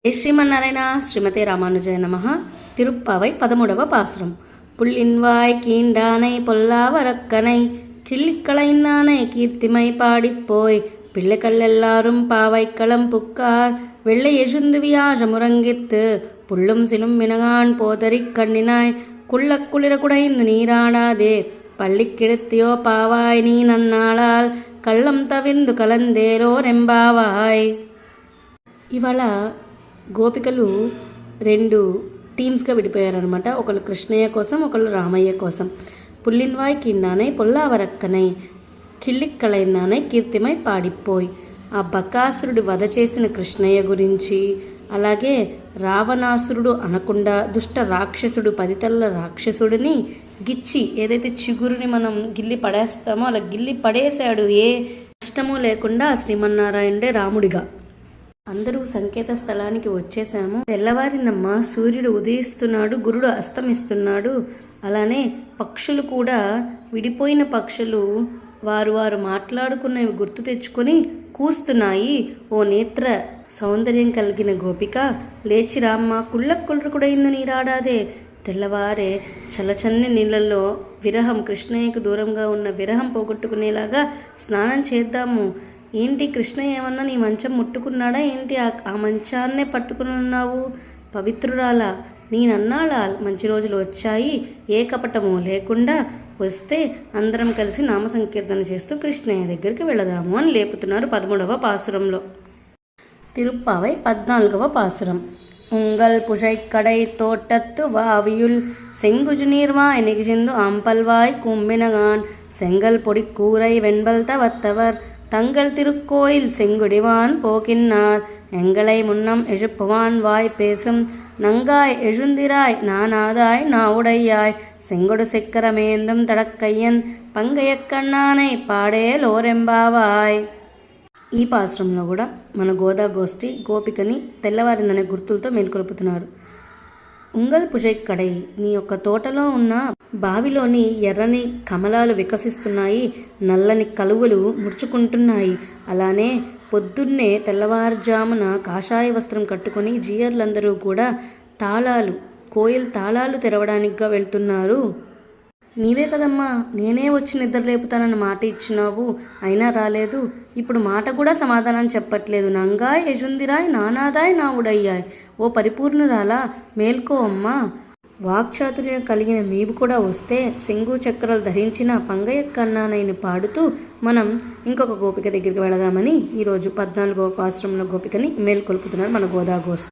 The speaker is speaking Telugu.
శ్రీమన్నారాయణ శ్రీమతే రామానుజాయ నమః. తిరుప్పావై 13వ பாசுரம். புள்ளின்வாய் கீண்டானை பொல்லாவரக்கனை கிள்ளிக்களைந்தானை கீர்த்திமை பாடிப்போய் பிள்ளைகள் பாவைக்களம் புக்கார் வெள்ளை எசுந்து வியாஜ முறங்கித்து புள்ளும் சிலும் மினகான் போதறிக் கண்ணினாய் குளிர குடைந்து நீராடாதே பள்ளிக்கிடத்தியோ பாவாய் நீ நன்னாளால் కళ్ళం తవిందు కలందేరో రెంబావాయ్. ఇవాళ గోపికలు రెండు టీమ్స్గా విడిపోయారనమాట. ఒకళ్ళు కృష్ణయ్య కోసం, ఒకళ్ళు రామయ్య కోసం. పుల్లిన్వాయ్ కిండానై పొల్లావరక్కనై కిళ్ళిక్కళైందానై కీర్తిమై పాడిపోయి, ఆ బకాసురుడు వధ చేసిన కృష్ణయ్య గురించి, అలాగే రావణాసురుడు అనకుండా దుష్ట రాక్షసుడు 10 తలల రాక్షసుడిని గిచ్చి ఏదైతే చిగురుని మనం గిల్లి పడేస్తామో అలా గిల్లి పడేశాడు. ఏ కష్టము లేకుండా శ్రీమన్నారాయణుడే రాముడిగా. అందరూ సంకేత స్థలానికి వచ్చేసాము. తెల్లవారిందమ్మా, సూర్యుడు ఉదయిస్తున్నాడు, గురుడు అస్తమిస్తున్నాడు. అలానే పక్షులు కూడా, విడిపోయిన పక్షులు వారు మాట్లాడుకున్నవి గుర్తు తెచ్చుకొని కూస్తున్నాయి. ఓ నేత్ర సౌందర్యం కలిగిన గోపిక, లేచి రామ్మ, కుళ్ళ కూడా ఇందు నీరాడాదే. తెల్లవారే చల్లచన్ని నీళ్ళల్లో విరహం, కృష్ణయ్యకు దూరంగా ఉన్న విరహం పోగొట్టుకునేలాగా స్నానం చేద్దాము. ఏంటి కృష్ణయ్య ఏమన్నా నీ మంచం ముట్టుకున్నాడా ఏంటి? ఆ మంచాన్నే పట్టుకుని ఉన్నావు. పవిత్రురాలా, నేనన్నాళా మంచి రోజులు వచ్చాయి, ఏ కపటము లేకుండా వస్తే అందరం కలిసి నామ సంకీర్తన చేస్తూ కృష్ణయ్య దగ్గరికి వెళదాము అని లేపుతున్నారు 13వ பாசுరంలో. తిరుప్పావై 14వ பாசுரம். உங்கள் புழைக்கடை தோட்டத்து வாவியுள் செங்குஜு நீர்வாய் நெகிழ்ந்து ஆம்பல்வாய் கும்பினகான் செங்கல் பொடி கூரை வெண்பல் தவத்தவர் தங்கள் திருக்கோயில் செங்குடிவான் போகின்னார் எங்களை முன்னம் எழுப்புவான் வாய் பேசும் நங்காய் எழுந்திராய் நானாதாய் நாவுடையாய் செங்கொடு செக்கரமேந்தும் తడక్కయ్యన్ పంగయక్కన్నానై పాడేలోరెంబావాయ్. ఈ పాశ్రంలో కూడా మన గోదా గోష్ఠి గోపికని తెల్లవారిందనే గుర్తులతో మేల్కొల్పుతున్నారు. ఉంగల్ పుజైక్కడై, నీ యొక్క తోటలో ఉన్న బావిలోని ఎర్రని కమలాలు వికసిస్తున్నాయి, నల్లని కలువలు ముడుచుకుంటున్నాయి. అలానే పొద్దున్నే తెల్లవారుజామున కాషాయ వస్త్రం కట్టుకొని జీయర్లందరూ కూడా కోయిల్ తాళాలు తెరవడానికిగా వెళ్తున్నారు. నీవే కదమ్మా, నేనే వచ్చి నిద్ర లేపుతానని మాట ఇచ్చినావు, అయినా రాలేదు. ఇప్పుడు మాట కూడా సమాధానం చెప్పట్లేదు. నంగాయ్ యజుందిరాయ్ నానాదాయ్ నావుడయ్యాయ్. ఓ పరిపూర్ణురాలా, మేల్కో అమ్మా. వాక్చాతుర్యం కలిగిన నీవు కూడా వస్తే శంగు చక్రాలు ధరించిన పంగయక్కన్నానైని పాడుతూ మనం ఇంకొక గోపిక దగ్గరికి వెళదామని ఈరోజు 14వ పాశ్రంలో గోపికని మేల్కొల్పుతున్నారు మన గోదా గోష్ఠి.